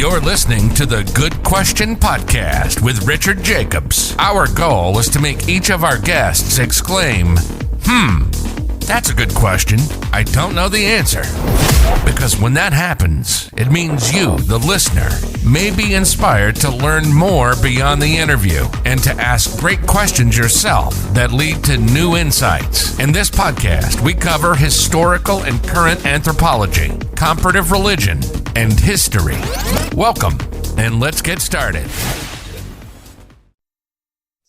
You're listening to the Good Question Podcast with Richard Jacobs. Our goal is to make each of our guests exclaim, that's a good question. I don't know the answer. Because when that happens, it means you, the listener, may be inspired to learn more beyond the interview and to ask great questions yourself that lead to new insights. In this podcast, we cover historical and current anthropology, comparative religion, and history. Welcome, and let's get started.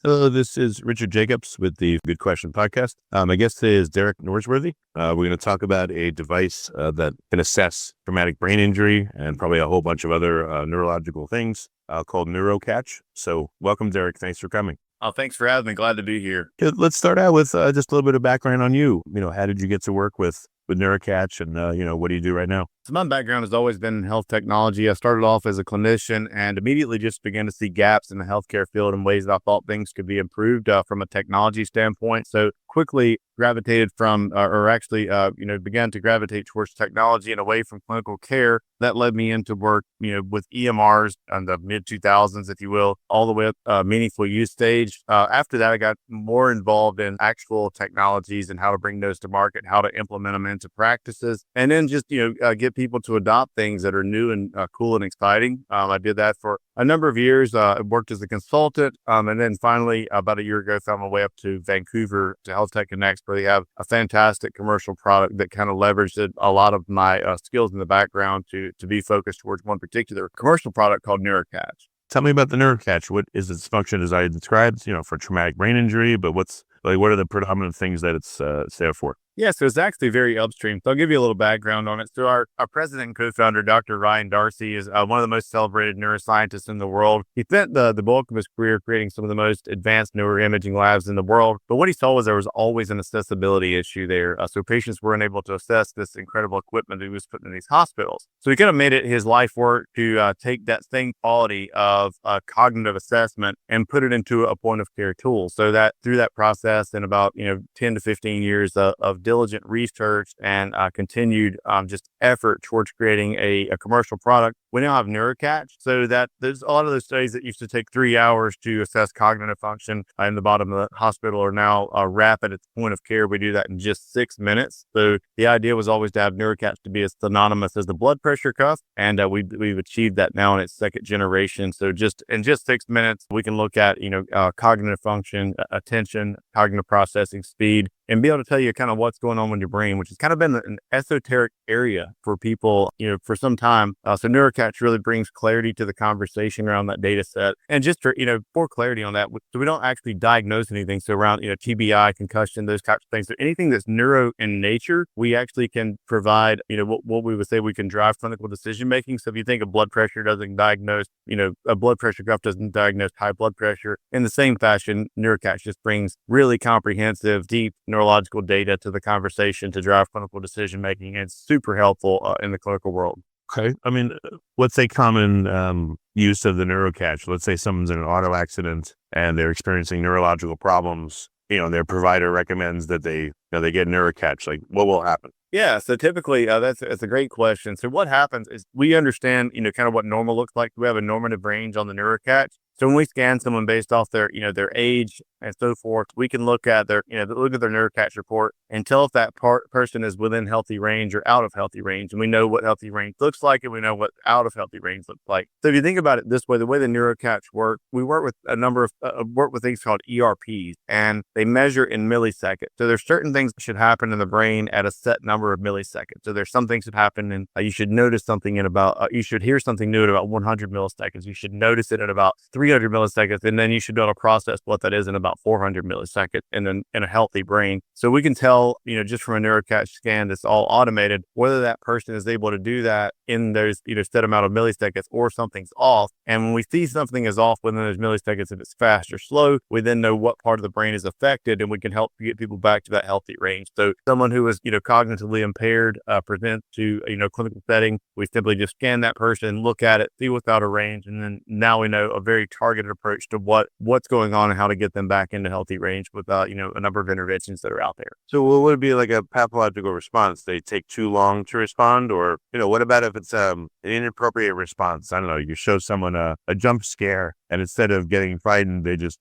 Hello, this is Richard Jacobs with the Good Question Podcast. My guest today is Derek Norsworthy. We're going to talk about a device that can assess traumatic brain injury and probably a whole bunch of other neurological things called NeuroCatch. So welcome, Derek. Thanks for coming. Oh, thanks for having me. Glad to be here. Let's start out with just a little bit of background on you. How did you get to work with NeuroCatch and, what do you do right now? So my background has always been in health technology. I started off as a clinician and immediately just began to see gaps in the healthcare field and ways that I thought things could be improved from a technology standpoint. So quickly gravitated from, began to gravitate towards technology and away from clinical care. That led me into work, with EMRs in the mid 2000s, if you will, all the way up meaningful use stage. After that, I got more involved in actual technologies and how to bring those to market, how to implement them into practices, and then just, get people to adopt things that are new and cool and exciting. I did that for a number of years. I worked as a consultant. And then finally, about a year ago, found my way up to Vancouver to HealthTech Connex, where they have a fantastic commercial product that kind of leveraged a lot of my skills in the background to be focused towards one particular commercial product called NeuroCatch. Tell me about the NeuroCatch. What is its function as I described, for traumatic brain injury, but what are the predominant things that it's there for? Yeah, so it's actually very upstream. So I'll give you a little background on it. So our president and co-founder, Dr. Ryan Darcy, is one of the most celebrated neuroscientists in the world. He spent the bulk of his career creating some of the most advanced neuroimaging labs in the world. But what he saw was there was always an accessibility issue there. So patients weren't able to access this incredible equipment that he was putting in these hospitals. So he kind of made it his life work to take that same quality of cognitive assessment and put it into a point of care tool. So that through that process in about 10 to 15 years of diligent research and continued just effort towards creating a commercial product, we now have NeuroCatch. So that there's a lot of those studies that used to take 3 hours to assess cognitive function in the bottom of the hospital are now rapid at the point of care. We do that in just 6 minutes. So the idea was always to have NeuroCatch to be as synonymous as the blood pressure cuff, and we've achieved that now in its second generation. So just in just 6 minutes, we can look at cognitive function, attention, cognitive processing speed, and be able to tell you kind of what's going on with your brain, which has kind of been an esoteric area for people, for some time. So NeuroCatch really brings clarity to the conversation around that data set. And just for clarity on that, so we don't actually diagnose anything. So around, TBI, concussion, those types of things. So anything that's neuro in nature, we actually can provide, what we would say we can drive clinical decision-making. So if you think of blood pressure doesn't diagnose, a blood pressure cuff doesn't diagnose high blood pressure. In the same fashion, NeuroCatch just brings really comprehensive, deep neurological data to the conversation to drive clinical decision making, and it's super helpful in the clinical world. Okay. I mean, what's a common use of the NeuroCatch? Let's say someone's in an auto accident and they're experiencing neurological problems. Their provider recommends that they get NeuroCatch. Like, what will happen? Yeah, so typically that's a great question. So what happens is we understand, kind of what normal looks like. We have a normative range on the NeuroCatch. So when we scan someone based off their, their age and so forth, we can look at their, look at their NeuroCatch report and tell if that person is within healthy range or out of healthy range. And we know what healthy range looks like, and we know what out of healthy range looks like. So if you think about it this way, the way the NeuroCatch works, we work with a number of things called ERPs, and they measure in milliseconds. So there's certain things that should happen in the brain at a set number of milliseconds. So there's some things that happen and you should notice something in about, you should hear something new at about 100 milliseconds. You should notice it at about 300 milliseconds, and then you should be able to process what that is in about 400 milliseconds in a healthy brain. So we can tell, just from a NeuroCatch scan that's all automated, whether that person is able to do that in those, set amount of milliseconds or something's off. And when we see something is off within those milliseconds, if it's fast or slow, we then know what part of the brain is affected, and we can help get people back to that healthy range. So someone who is, cognitively impaired presents to, clinical setting, we simply just scan that person, look at it, see what's out of range, and then now we know a very targeted approach to what's going on and how to get them back into healthy range with, a number of interventions that are out out there. So what would it be like a pathological response? They take too long to respond, or, what about if it's an inappropriate response? I don't know. You show someone a jump scare, and instead of getting frightened, they just,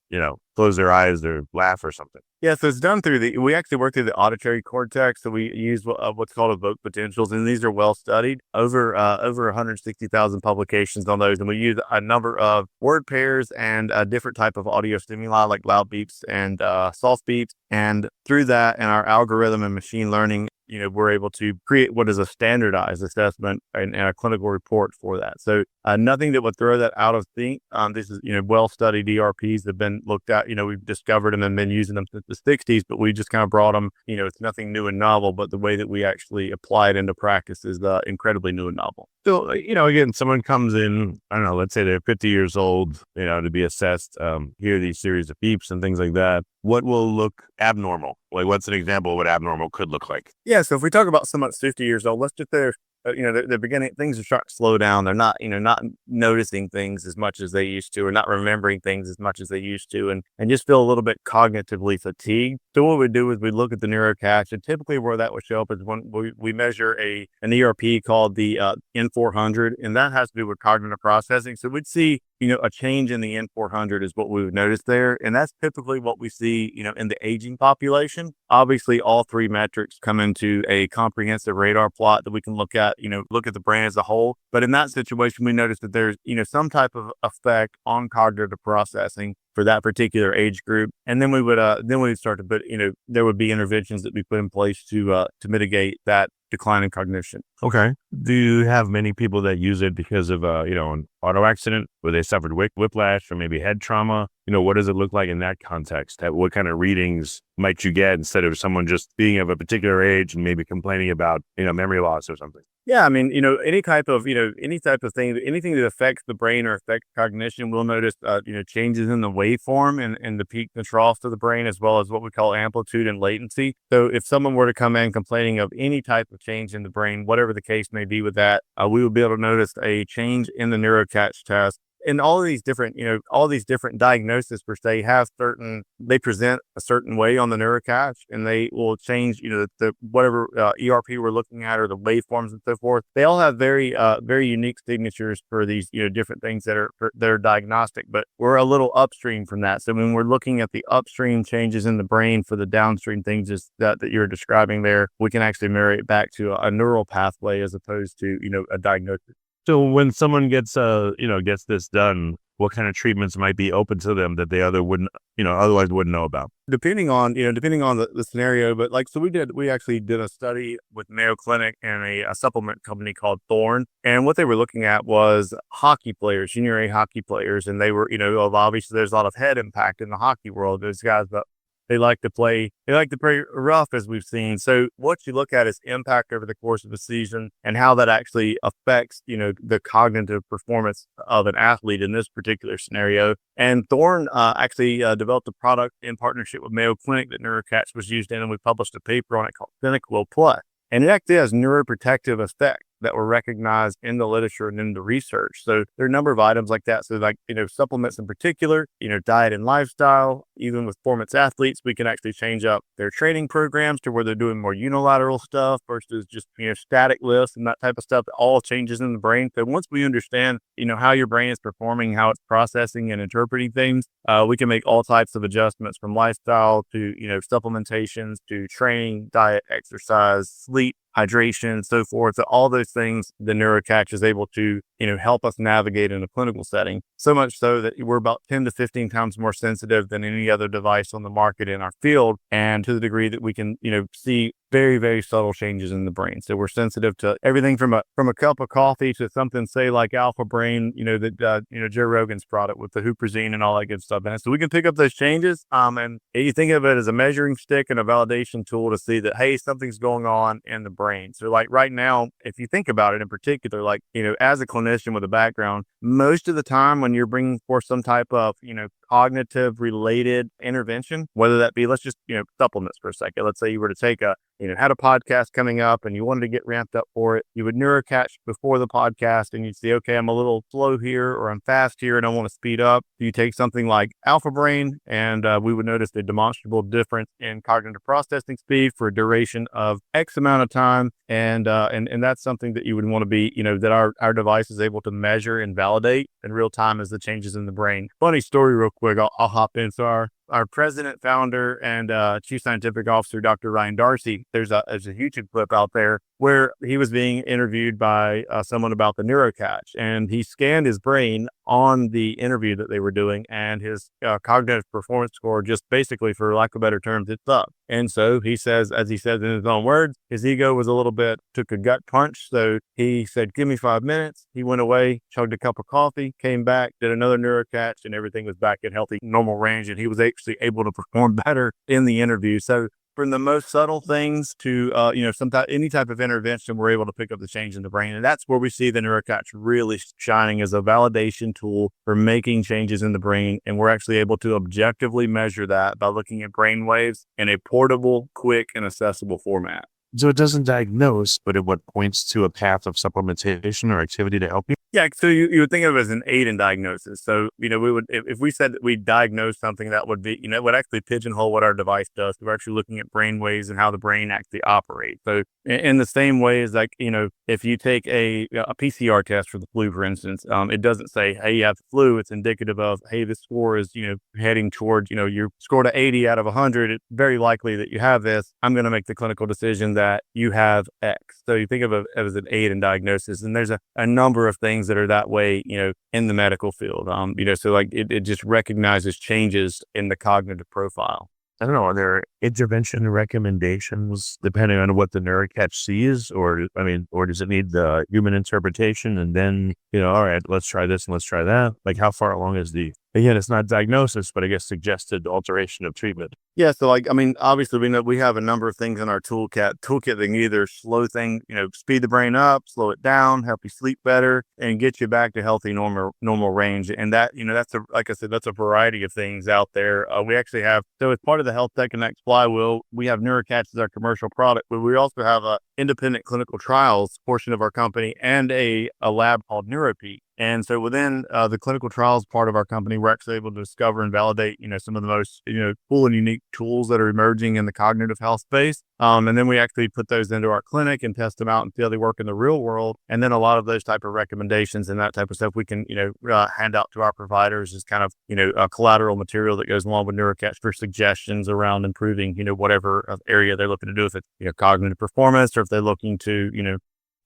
close their eyes or laugh or something. Yeah, so it's done we actually work through the auditory cortex. So we use what's called evoked potentials, and these are well studied, over 160,000 publications on those. And we use a number of word pairs and a different type of audio stimuli like loud beeps and soft beeps. And through that and our algorithm and machine learning, we're able to create what is a standardized assessment and a clinical report for that. So nothing that would throw that out of sync. This is, well-studied ERPs have been looked at. We've discovered them and been using them since the 60s, but we just kind of brought them, it's nothing new and novel, but the way that we actually apply it into practice is incredibly new and novel. So, again, someone comes in, I don't know, let's say they're 50 years old, to be assessed, hear these series of beeps and things like that. What will look abnormal? Like, what's an example of what abnormal could look like? Yeah. So if we talk about someone that's 50 years old, let's just say, they're beginning, things are starting to slow down. They're not, not noticing things as much as they used to, or not remembering things as much as they used to, and just feel a little bit cognitively fatigued. So what we do is we look at the NeuroCatch, and typically where that would show up is when we measure an ERP called the N400, and that has to do with cognitive processing. So we'd see, a change in the N400 is what we would notice there. And that's typically what we see, in the aging population. Obviously, all three metrics come into a comprehensive radar plot that we can look at, look at the brain as a whole. But in that situation, we notice that there's, some type of effect on cognitive processing for that particular age group. And then we would start to put, there would be interventions that we put in place to mitigate that decline in cognition. Okay. Do you have many people that use it because of, an auto accident where they suffered whiplash or maybe head trauma? What does it look like in that context? What kind of readings might you get instead of someone just being of a particular age and maybe complaining about, memory loss or something? Yeah, I mean, any type of thing, anything that affects the brain or affects cognition, we'll notice, changes in the waveform and the peak and troughs of the brain, as well as what we call amplitude and latency. So if someone were to come in complaining of any type of change in the brain, whatever the case may be with that, we would be able to notice a change in the NeuroCatch test. And all these different diagnoses per se they present a certain way on the NeuroCatch, and they will change, the whatever ERP we're looking at or the waveforms and so forth. They all have very unique signatures for these, different things that are diagnostic, but we're a little upstream from that. So when we're looking at the upstream changes in the brain for the downstream things that you're describing there, we can actually marry it back to a neural pathway as opposed to, a diagnosis. So when someone gets this done, what kind of treatments might be open to them that they otherwise wouldn't know about? Depending on the scenario, but we actually did a study with Mayo Clinic and a supplement company called Thorne. And what they were looking at was hockey players, junior A hockey players. And they were, obviously there's a lot of head impact in the hockey world. Those guys, but they like to play rough, as we've seen. So what you look at is impact over the course of the season and how that actually affects, the cognitive performance of an athlete in this particular scenario. And Thorne actually developed a product in partnership with Mayo Clinic that NeuroCatch was used in, and we published a paper on it called Clinical Plus. And it actually has neuroprotective effects that were recognized in the literature and in the research. So there are a number of items like that. So supplements in particular, diet and lifestyle, even with performance athletes, we can actually change up their training programs to where they're doing more unilateral stuff versus just, static lifts and that type of stuff. That all changes in the brain. So once we understand, how your brain is performing, how it's processing and interpreting things, we can make all types of adjustments from lifestyle to, supplementations to training, diet, exercise, sleep, hydration, so forth. So all those things the NeuroCatch is able to, help us navigate in a clinical setting. So much so that we're about 10 to 15 times more sensitive than any other device on the market in our field. And to the degree that we can, see very, very subtle changes in the brain. So we're sensitive to everything from a cup of coffee to something, say, like Alpha Brain, Joe Rogan's product with the huperzine and all that good stuff. And so we can pick up those changes. And you think of it as a measuring stick and a validation tool to see that, hey, something's going on in the brain. So like right now, if you think about it in particular, as a clinician with a background, most of the time when you're bringing forth some type of, cognitive related intervention, whether that be, let's just, supplements for a second. Let's say you were to take had a podcast coming up and you wanted to get ramped up for it. You would NeuroCatch before the podcast and you'd see, okay, I'm a little slow here or I'm fast here and I want to speed up. You take something like Alpha Brain and we would notice a demonstrable difference in cognitive processing speed for a duration of X amount of time. And that's something that you would want to be, that our device is able to measure and validate in real time as the changes in the brain. Funny story real quick. I'll hop in. So our president, founder, and chief scientific officer, Dr. Ryan Darcy, there's a YouTube clip out there where he was being interviewed by someone about the NeuroCatch, and he scanned his brain on the interview that they were doing, and his cognitive performance score, just basically, for lack of better terms, it's up. And so he says, as he says in his own words, his ego was a little bit, took a gut punch. So he said, give me 5 minutes. He went away, chugged a cup of coffee, came back, did another NeuroCatch, and everything was back in healthy, normal range. And he was actually able to perform better in the interview. So from the most subtle things to, any type of intervention, we're able to pick up the change in the brain. And that's where we see the NeuroCatch really shining as a validation tool for making changes in the brain. And we're actually able to objectively measure that by looking at brain waves in a portable, quick, and accessible format. So it doesn't diagnose, but it points to a path of supplementation or activity to help you? Yeah, so you would think of it as an aid in diagnosis. So, we would, if we said that we diagnose something, that would be, it would actually pigeonhole what our device does. We're actually looking at brain waves and how the brain actually operates. So in the same way as if you take a PCR test for the flu, for instance, it doesn't say, hey, you have the flu. It's indicative of, hey, this score is, heading towards, you scored a 80 out of 100. It's very likely that you have this. I'm going to make the clinical decision that you have X. So you think of it as an aid in diagnosis. And there's a number of things that are that way, in the medical field. So it just recognizes changes in the cognitive profile. I don't know, are there intervention recommendations depending on what the NeuroCatch sees, or does it need the human interpretation and then, all right, let's try this and let's try that? Like, how far along is again, it's not diagnosis, but I guess suggested alteration of treatment? Yeah. So obviously we know we have a number of things in our toolkit that can either slow things, speed the brain up, slow it down, help you sleep better, and get you back to healthy, normal range. And that, like I said, that's a variety of things out there. We actually have, so as part of the HealthTech Connex flywheel, we have NeuroCatch as our commercial product, but we also have a independent clinical trials portion of our company and a lab called Neuro. And so within the clinical trials part of our company, we're actually able to discover and validate, some of the most, cool and unique tools that are emerging in the cognitive health space. And then we actually put those into our clinic and test them out and see how they work in the real world. And then a lot of those type of recommendations and that type of stuff we can, hand out to our providers as kind of, collateral material that goes along with NeuroCatch for suggestions around improving, whatever area they're looking to do, if it's, cognitive performance, or if they're looking to,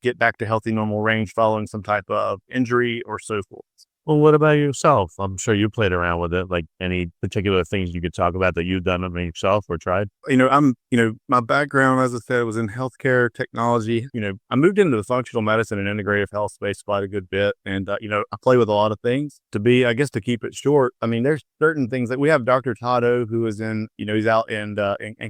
get back to healthy, normal range following some type of injury or so forth. Well, what about yourself? I'm sure you played around with it. Like, any particular things you could talk about that you've done on yourself or tried? My background, as I said, was in healthcare technology. I moved into the functional medicine and integrative health space quite a good bit. And, I play with a lot of things. To keep it short, there's certain things that we have Dr. Tado, who is he's out in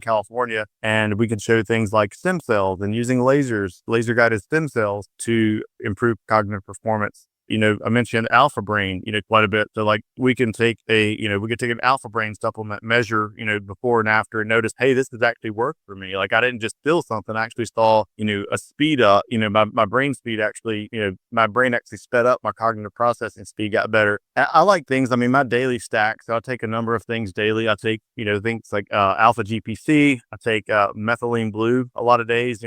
California, and we can show things like stem cells and using laser guided stem cells to improve cognitive performance. I mentioned Alpha Brain, quite a bit. So we can take an Alpha Brain supplement, measure, before and after, and notice, hey, this has actually worked for me. Like, I didn't just feel something. I actually saw, a speed up, my brain speed actually, my brain actually sped up, my cognitive processing speed got better. I like things, my daily stack. So I take a number of things daily. I take, things like Alpha GPC. I take methylene blue a lot of days,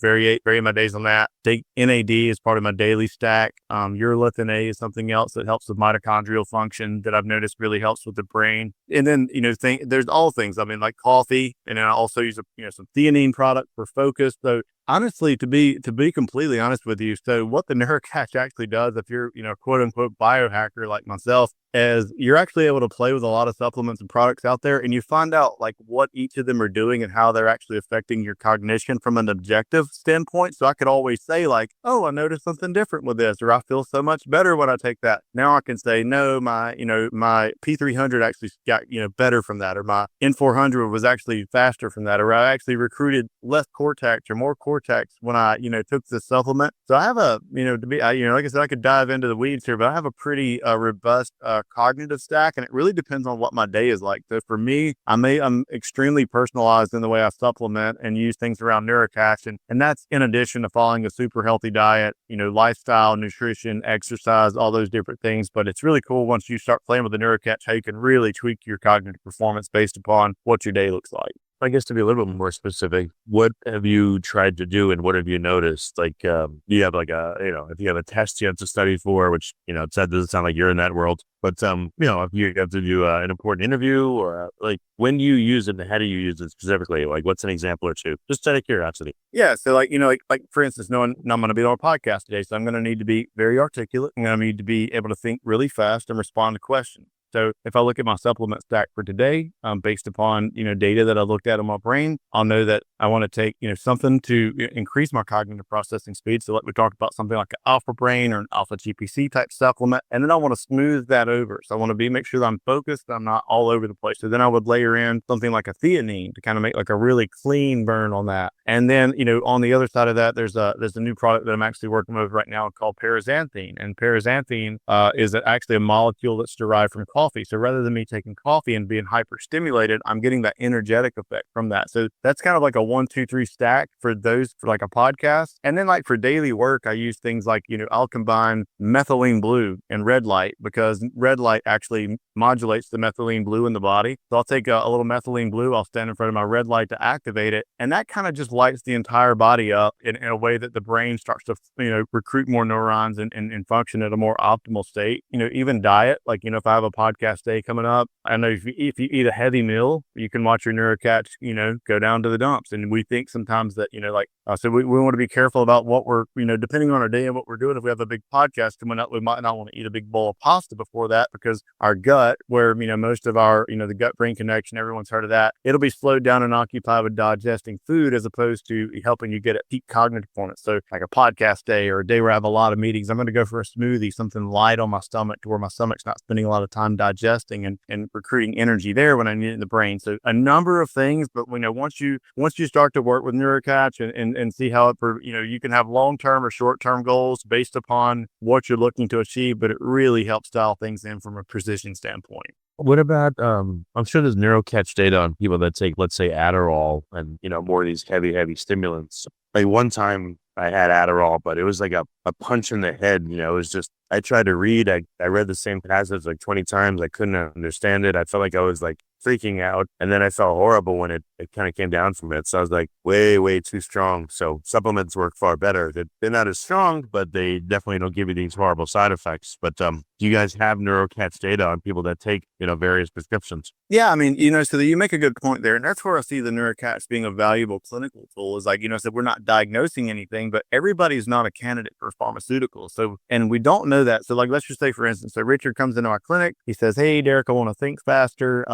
vary my days on that. Take NAD as part of my daily stack. Urolithin A is something else that helps with mitochondrial function that I've noticed really helps with the brain. And then, there's all things, like coffee, and then I also use some theanine product for focus. So honestly, to be completely honest with you, so what the NeuroCatch actually does, if you're, quote unquote biohacker like myself, is you're actually able to play with a lot of supplements and products out there, and you find out what each of them are doing and how they're actually affecting your cognition from an objective standpoint. So I could always say oh, I noticed something different with this, or I feel so much better when I take that. Now I can say, no, my P300 actually got, better from that, or my N400 was actually faster from that, or I actually recruited less cortex or more cortex cortex when I, took the supplement. So I have like I said, I could dive into the weeds here, but I have a pretty robust cognitive stack, and it really depends on what my day is like. So for me, I'm extremely personalized in the way I supplement and use things around NeuroCatch, and that's in addition to following a super healthy diet, lifestyle, nutrition, exercise, all those different things. But it's really cool once you start playing with the NeuroCatch, how you can really tweak your cognitive performance based upon what your day looks like. I guess to be a little bit more specific, what have you tried to do and what have you noticed? Like, do you have like if you have a test you have to study for, which, it doesn't sound like you're in that world, but, if you have to do an important interview or like when you use it and how do you use it specifically? Like, what's an example or two? Just out of curiosity. Yeah. So like for instance, knowing I'm going to be on a podcast today, so I'm going to need to be very articulate. I'm going to need to be able to think really fast and respond to questions. So if I look at my supplement stack for today, based upon, data that I looked at in my brain, I'll know that I want to take, something to increase my cognitive processing speed. So like we talked about something like an alpha brain or an alpha GPC type supplement. And then I want to smooth that over. So I want to make sure that I'm focused. I'm not all over the place. So then I would layer in something like a theanine to kind of make like a really clean burn on that. And then, on the other side of that, there's a new product that I'm actually working with right now called paraxanthine. And paraxanthine is actually a molecule that's derived from coffee. So rather than me taking coffee and being hyper stimulated, I'm getting that energetic effect from that. So that's kind of like a 1, 2, 3 stack for like a podcast. And then like for daily work, I use things like, I'll combine methylene blue and red light because red light actually modulates the methylene blue in the body. So I'll take a little methylene blue, I'll stand in front of my red light to activate it. And that kind of just lights the entire body up in a way that the brain starts to, recruit more neurons and function at a more optimal state. Even diet, like, if I have a podcast day coming up, I know if you eat a heavy meal, you can watch your NeuroCatch, go down to the dumps. And we think sometimes that, so we want to be careful about what we're, depending on our day and what we're doing. If we have a big podcast coming up, we might not want to eat a big bowl of pasta before that because our gut, where, most of our, the gut-brain connection, everyone's heard of that. It'll be slowed down and occupied with digesting food as opposed to helping you get at peak cognitive performance. So like a podcast day or a day where I have a lot of meetings, I'm going to go for a smoothie, something light on my stomach to where my stomach's not spending a lot of time digesting and recruiting energy there when I need it in the brain. So a number of things, but once you start to work with NeuroCatch and see how it, you can have long-term or short-term goals based upon what you're looking to achieve, but it really helps dial things in from a precision standpoint. What about, I'm sure there's NeuroCatch data on people that take, let's say, Adderall and, more of these heavy stimulants. Like one time I had Adderall, but it was like a punch in the head. It was just, I tried to read, I read the same passage like 20 times. I couldn't understand it. I felt like I was like freaking out. And then I felt horrible when it kind of came down from it. So I was like, way too strong. So supplements work far better. They're not as strong, but they definitely don't give you these horrible side effects. But do you guys have NeuroCatch data on people that take, various prescriptions? Yeah, I mean, so that you make a good point there. And that's where I see the NeuroCatch being a valuable clinical tool is like, so we're not diagnosing anything, but everybody's not a candidate for pharmaceuticals. So, and we don't know that. So like, let's just say, for instance, so Richard comes into our clinic. He says, hey, Derek, I want to think faster.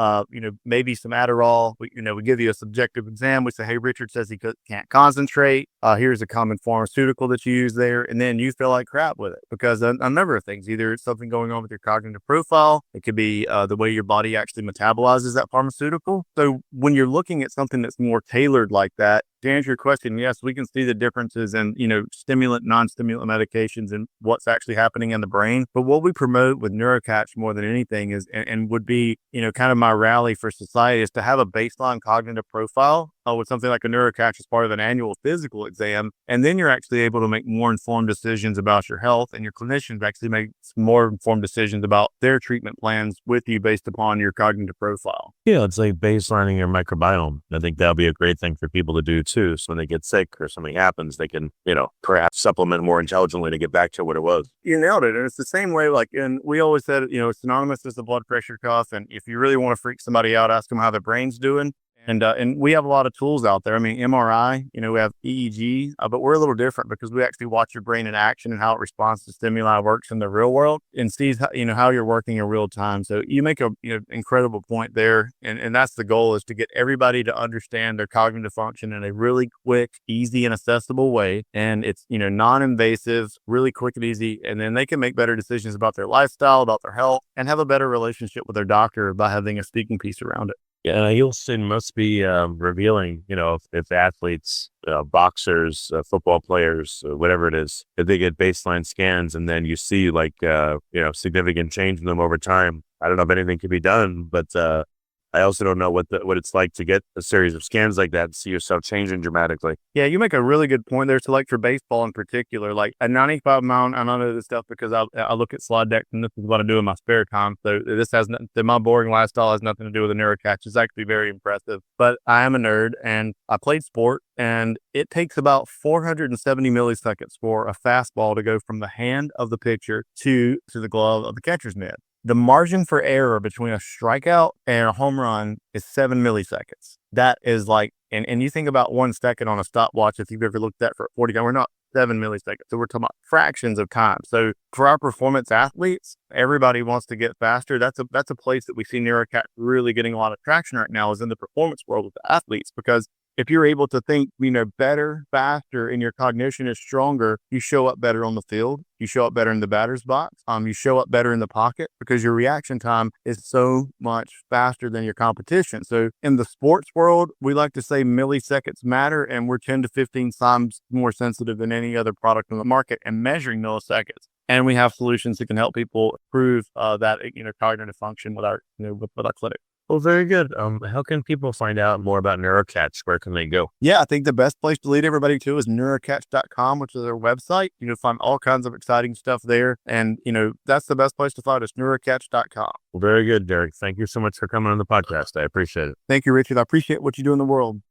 Maybe some Adderall. We give you a subjective exam. We say, hey, Richard says he can't concentrate. Here's a common pharmaceutical that you use there. And then you feel like crap with it because a number of things, either it's something going on with your cognitive profile. It could be the way your body actually metabolizes that pharmaceutical. So when you're looking at something that's more tailored like that, to answer your question, yes, we can see the differences in, stimulant, non-stimulant medications and what's actually happening in the brain. But what we promote with NeuroCatch more than anything is, and would be, kind of my rally for society is to have a baseline cognitive profile with something like a NeuroCatch as part of an annual physical exam. And then you're actually able to make more informed decisions about your health, and your clinicians actually make more informed decisions about their treatment plans with you based upon your cognitive profile. Yeah, it's like baselining your microbiome. I think that'll be a great thing for people to do too. So when they get sick or something happens, they can, perhaps supplement more intelligently to get back to what it was. You nailed it. And it's the same way, and we always said, it's synonymous with the blood pressure cuff. And if you really want to freak somebody out, ask them how their brain's doing. And we have a lot of tools out there. I mean, MRI, we have EEG, but we're a little different because we actually watch your brain in action and how it responds to stimuli works in the real world and sees how, how you're working in real time. So you make a incredible point there. And that's the goal, is to get everybody to understand their cognitive function in a really quick, easy, and accessible way. And it's, non-invasive, really quick and easy. And then they can make better decisions about their lifestyle, about their health, and have a better relationship with their doctor by having a speaking piece around it. Yeah, Nielsen must be revealing, if athletes, boxers, football players, whatever it is, if they get baseline scans and then you see significant change in them over time. I don't know if anything can be done, but I also don't know what it's like to get a series of scans like that and see yourself changing dramatically. Yeah, you make a really good point there. So like for baseball in particular, like a 95 mile, I don't know this stuff because I look at slide decks and this is what I do in my spare time. So this has nothing, my boring lifestyle has nothing to do with the NeuroCatch. It's actually very impressive, but I am a nerd and I played sport and it takes about 470 milliseconds for a fastball to go from the hand of the pitcher to the glove of the catcher's mitt. The margin for error between a strikeout and a home run is 7 milliseconds. That is like, and you think about 1 second on a stopwatch, if you've ever looked at for 40, we're not 7 milliseconds. So we're talking about fractions of time. So for our performance athletes, everybody wants to get faster. That's a place that we see NeuroCatch really getting a lot of traction right now is in the performance world with the athletes, because if you're able to think, better, faster, and your cognition is stronger, you show up better on the field. You show up better in the batter's box. You show up better in the pocket because your reaction time is so much faster than your competition. So in the sports world, we like to say milliseconds matter, and we're 10 to 15 times more sensitive than any other product on the market and measuring milliseconds. And we have solutions that can help people improve that cognitive function with our clinic. Well, very good. How can people find out more about NeuroCatch? Where can they go? Yeah, I think the best place to lead everybody to is NeuroCatch.com, which is our website. You'll find all kinds of exciting stuff there. And, that's the best place to find us, NeuroCatch.com. Well, very good, Derek. Thank you so much for coming on the podcast. I appreciate it. Thank you, Richard. I appreciate what you do in the world.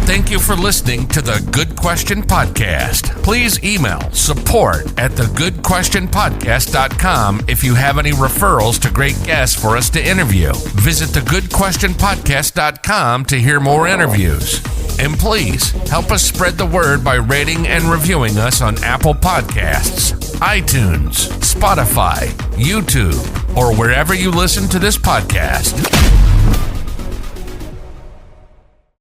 Thank you for listening to the Good Question Podcast. Please email support@thegoodquestionpodcast.com if you have any referrals to great guests for us to interview. Visit thegoodquestionpodcast.com to hear more interviews. And please help us spread the word by rating and reviewing us on Apple Podcasts, iTunes, Spotify, YouTube, or wherever you listen to this podcast.